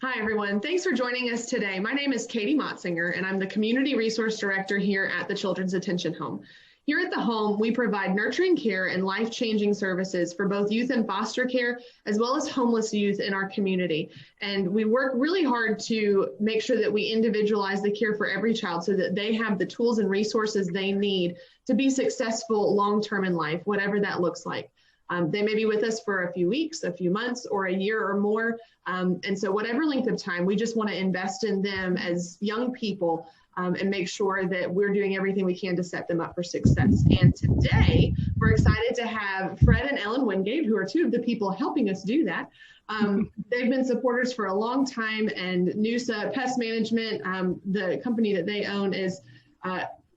Hi, everyone. Thanks for joining us today. My name is Katie Motzinger, and I'm the Community Resource Director here at the Children's Attention Home. Here at the home, we provide nurturing care and life-changing services for both youth in foster care, as well as homeless youth in our community. And we work really hard to make sure that we individualize the care for every child so that they have the tools and resources they need to be successful long-term in life, whatever that looks like. They may be with us for a few weeks, a few months, or a year or more. And so whatever length of time, we just want to invest in them as young people and make sure that we're doing everything we can to set them up for success. And today, we're excited to have Fred and Ellen Wingate, who are two of the people helping us do that. They've been supporters for a long time, and Noosa Pest Management, the company that they own, is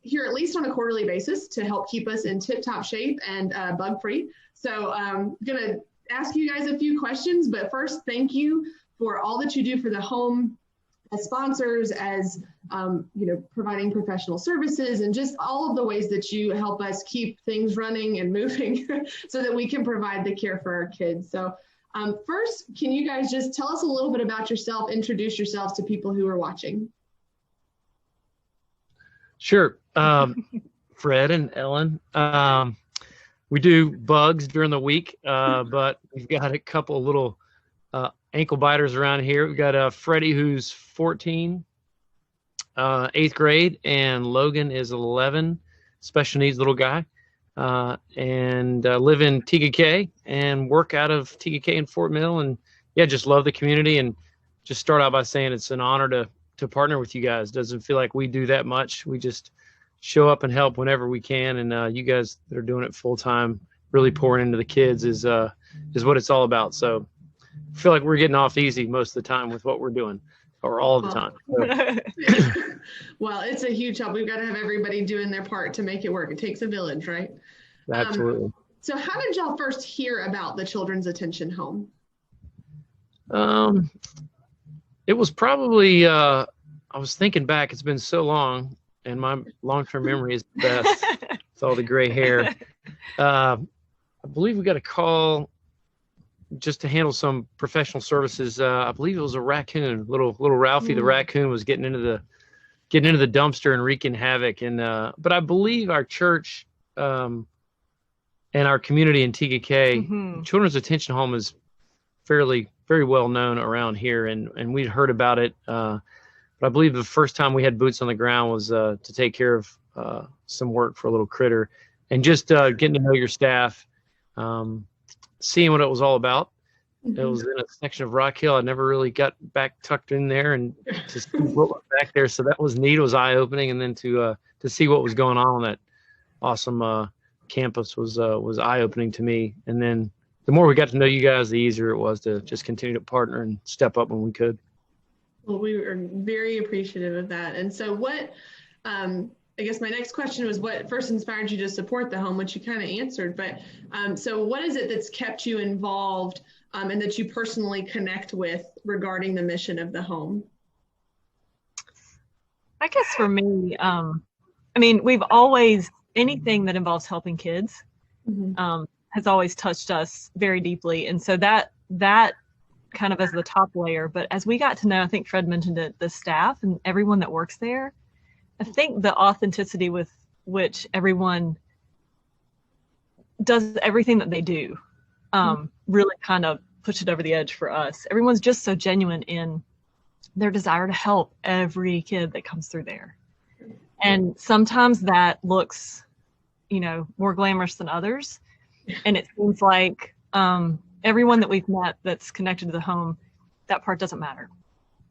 here at least on a quarterly basis to help keep us in tip-top shape and bug-free. So I'm going to ask you guys a few questions, but first, thank you for all that you do for the home as sponsors, as providing professional services, and just all of the ways that you help us keep things running and moving so that we can provide the care for our kids. So first, can you guys just tell us a little bit about yourself, introduce yourselves to people who are watching? Sure. Fred and Ellen. We do bugs during the week, but we've got a couple of little ankle biters around here. We've got Freddie, who's 14, 8th grade, and Logan is 11, special needs little guy, and live in TKK and work out of TKK in Fort Mill. And yeah, just love the community, and just start out by saying it's an honor to partner with you guys. Doesn't feel like we do that much. We just show up and help whenever we can, and you guys that are doing it full time, really pouring into the kids is what it's all about. So I feel like we're getting off easy most of the time with what we're doing, or all the time. So. Well, it's a huge help. We've got to have everybody doing their part to make it work. It takes a village, right? Absolutely. So how did y'all first hear about the Children's Attention Home? It was probably, I was thinking back, it's been so long, and my long-term memory is the best. It's all the gray hair. I believe we got a call just to handle some professional services. I believe it was a raccoon, little Ralphie. The raccoon was getting into the dumpster and wreaking havoc. And but I believe our church and our community in TKK, Children's Attention Home, is very well known around here, and we'd heard about it. But I believe the first time we had boots on the ground was to take care of some work for a little critter, and just getting to know your staff, seeing what it was all about. It was in a section of Rock Hill. I never really got back tucked in there and to see what was back there. So that was neat. It was eye-opening, and then to see what was going on that awesome campus was eye-opening to me. And then the more we got to know you guys, the easier it was to just continue to partner and step up when we could. Well, we are very appreciative of that. And so what, I guess my next question was what first inspired you to support the home, which you kind of answered, but so what is it that's kept you involved and that you personally connect with regarding the mission of the home? I guess for me, I mean, we've always, anything that involves helping kids has always touched us very deeply. And so that kind of as the top layer, but as we got to know, I think Fred mentioned it, the staff and everyone that works there, I think the authenticity with which everyone does everything that they do really kind of push it over the edge for us. Everyone's just so genuine in their desire to help every kid that comes through there. And sometimes that looks, more glamorous than others. And it seems like everyone that we've met that's connected to the home, that part doesn't matter.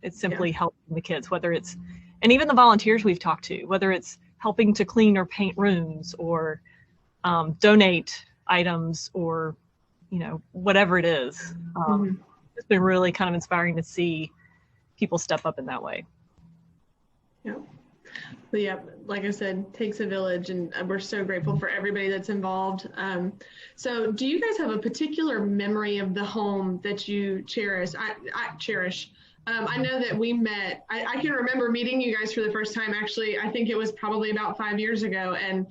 It's simply helping the kids, whether it's, and even the volunteers we've talked to, whether it's helping to clean or paint rooms or donate items or, whatever it is. It's been really kind of inspiring to see people step up in that way. Yeah. But yeah, like I said, takes a village, and we're so grateful for everybody that's involved. So do you guys have a particular memory of the home that you cherish? I cherish. I know that we met, I can remember meeting you guys for the first time, actually. I think it was probably about 5 years ago. And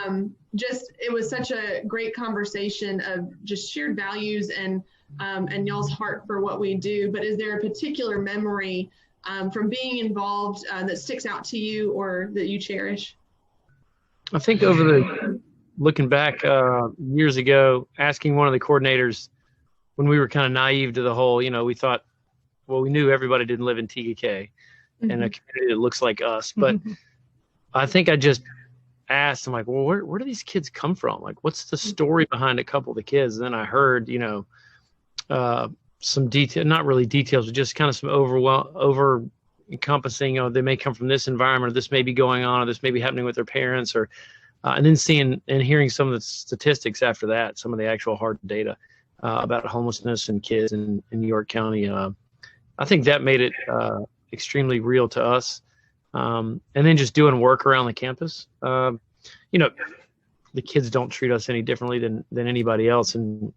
it was such a great conversation of just shared values and and y'all's heart for what we do, but is there a particular memory from being involved that sticks out to you or that you cherish? I think looking back years ago, asking one of the coordinators when we were kind of naive to the whole, we thought, well, we knew everybody didn't live in TKK and a community that looks like us, but I think I just asked, I'm like, well, where do these kids come from? Like, what's the story behind a couple of the kids? And then I heard, some detail, not really details, but just kind of some over encompassing, they may come from this environment, or this may be going on, or this may be happening with their parents, or and then seeing and hearing some of the statistics after that, some of the actual hard data about homelessness and kids in York County. I think that made it extremely real to us. And then just doing work around the campus. The kids don't treat us any differently than anybody else, and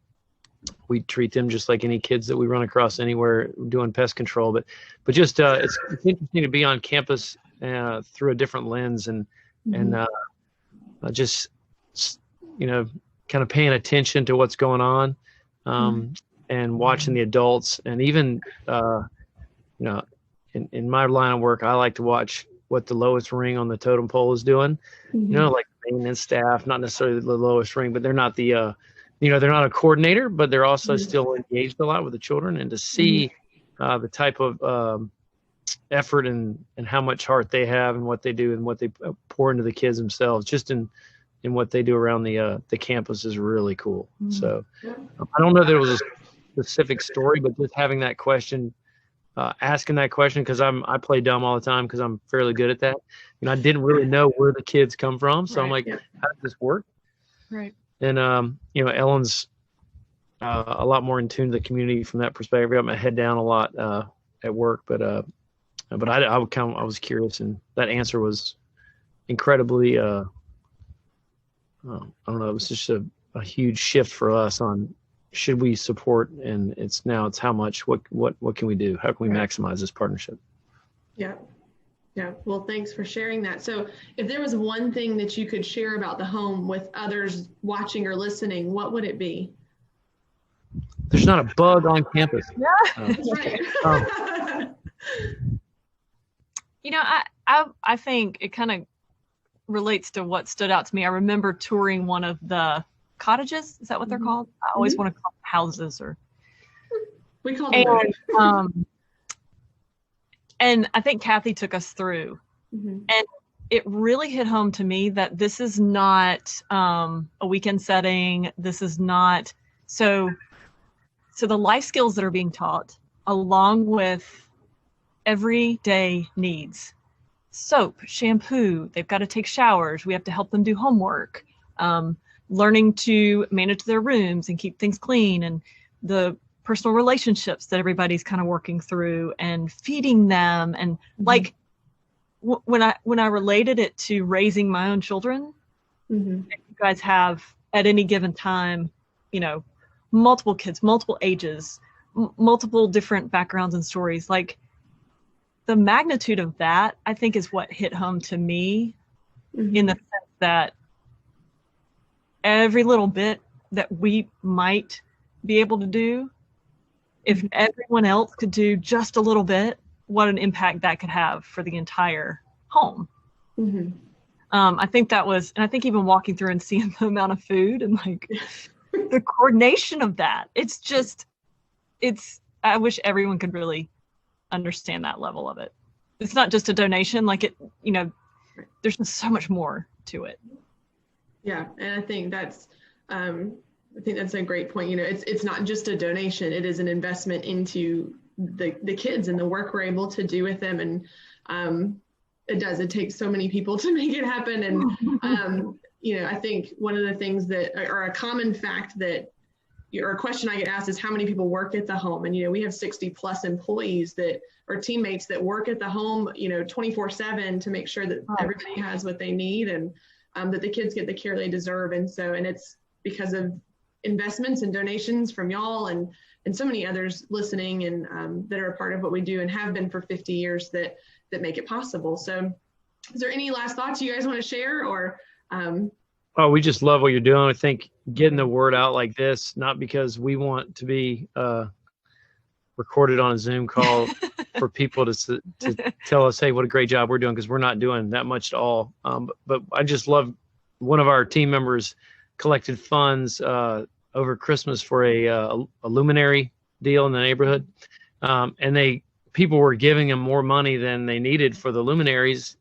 we treat them just like any kids that we run across anywhere doing pest control. But just it's interesting to be on campus through a different lens and just kind of paying attention to what's going on and watching the adults, and even in my line of work, I like to watch what the lowest ring on the totem pole is doing. Like maintenance staff, not necessarily the lowest ring, but they're not they're not a coordinator, but they're also still engaged a lot with the children. And to see the type of effort and how much heart they have and what they do and what they pour into the kids themselves, just in what they do around the campus, is really cool. So I don't know that it was a specific story, but just having that question, asking that question, because I play dumb all the time because I'm fairly good at that. I didn't really know where the kids come from, so I'm like, how does this work? Right. And Ellen's a lot more in tune to the community from that perspective. I got my head down a lot at work, but I was curious, and that answer was incredibly. I don't know. It was just a huge shift for us on should we support, and it's how much. What can we do? How can we maximize this partnership? Yeah. Well, thanks for sharing that. So if there was one thing that you could share about the home with others watching or listening, what would it be? There's not a bug on campus. That's right. I think it kind of relates to what stood out to me. I remember touring one of the cottages. Is that what they're called? I always want to call them houses, or we call them. And I think Kathy took us through, and it really hit home to me that this is not a weekend setting. This is not so the life skills that are being taught, along with everyday needs, soap, shampoo, they've got to take showers, we have to help them do homework, learning to manage their rooms and keep things clean, and the personal relationships that everybody's kind of working through, and feeding them. And like when I related it to raising my own children, you guys have at any given time, multiple kids, multiple ages, multiple different backgrounds and stories. Like the magnitude of that, I think, is what hit home to me, in the sense that every little bit that we might be able to do, if everyone else could do just a little bit, what an impact that could have for the entire home. I think that was, and I think even walking through and seeing the amount of food and like the coordination of that, I wish everyone could really understand that level of it. It's not just a donation, like there's just so much more to it. Yeah, and I think that's a great point. It's not just a donation; it is an investment into the kids and the work we're able to do with them. And it takes so many people to make it happen. And I think one of the things that are a common fact that, or a question I get asked, is how many people work at the home. And we have 60 plus employees that are teammates that work at the home 24/7 to make sure that everybody has what they need, and that the kids get the care they deserve. And it's because of investments and donations from y'all and so many others listening and that are a part of what we do and have been for 50 years that make it possible. So is there any last thoughts you guys want to share, or Oh, we just love what you're doing. I think getting the word out like this, not because we want to be recorded on a Zoom call for people to tell us, hey, what a great job we're doing, because we're not doing that much at all. But I just love, one of our team members collected funds over Christmas for a luminary deal in the neighborhood, and people were giving them more money than they needed for the luminaries.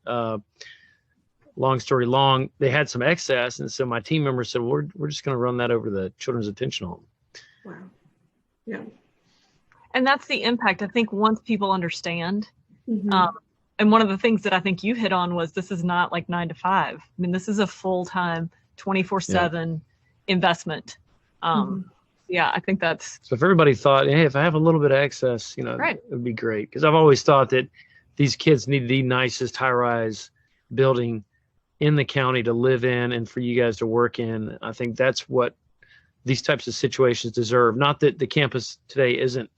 Long story long, they had some excess, and so my team member said, we're just going to run that over the Children's Attention Home. Wow. Yeah. And that's the impact. I think once people understand, Mm-hmm. and one of the things that I think you hit on was, this is not like 9 to 5. I mean, this is a full-time 24/7 investment. Yeah, I think that's. So if everybody thought, hey, if I have a little bit of excess, Right. it would be great. Because I've always thought that these kids need the nicest high-rise building in the county to live in and for you guys to work in. I think that's what these types of situations deserve. Not that the campus today isn't,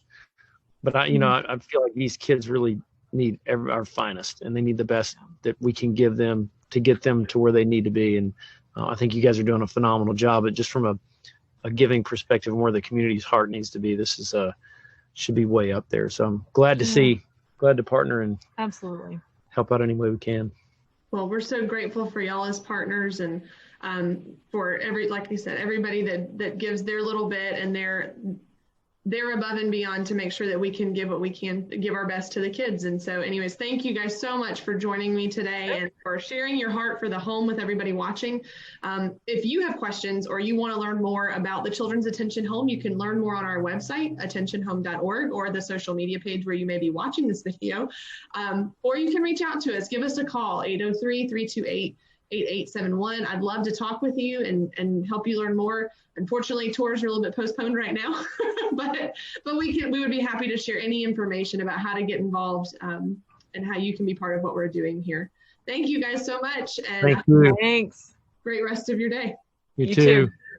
but I feel like these kids really need our finest, and they need the best that we can give them to get them to where they need to be. And I think you guys are doing a phenomenal job. But just from a giving perspective and where the community's heart needs to be, this is should be way up there. So I'm glad to partner and Absolutely help out any way we can. Well, we're so grateful for y'all as partners, and for like you said, everybody that gives their little bit, and they're above and beyond to make sure that we can give what we can, give our best to the kids. And so anyways, thank you guys so much for joining me today and for sharing your heart for the home with everybody watching. If you have questions or you want to learn more about the Children's Attention Home, you can learn more on our website, attentionhome.org, or the social media page where you may be watching this video. Or you can reach out to us. Give us a call, 803-328-8871. I'd love to talk with you and help you learn more. Unfortunately, tours are a little bit postponed right now, but we would be happy to share any information about how to get involved, and how you can be part of what we're doing here. Thank you guys so much, and Thank you. Thanks. great rest of your day. You too.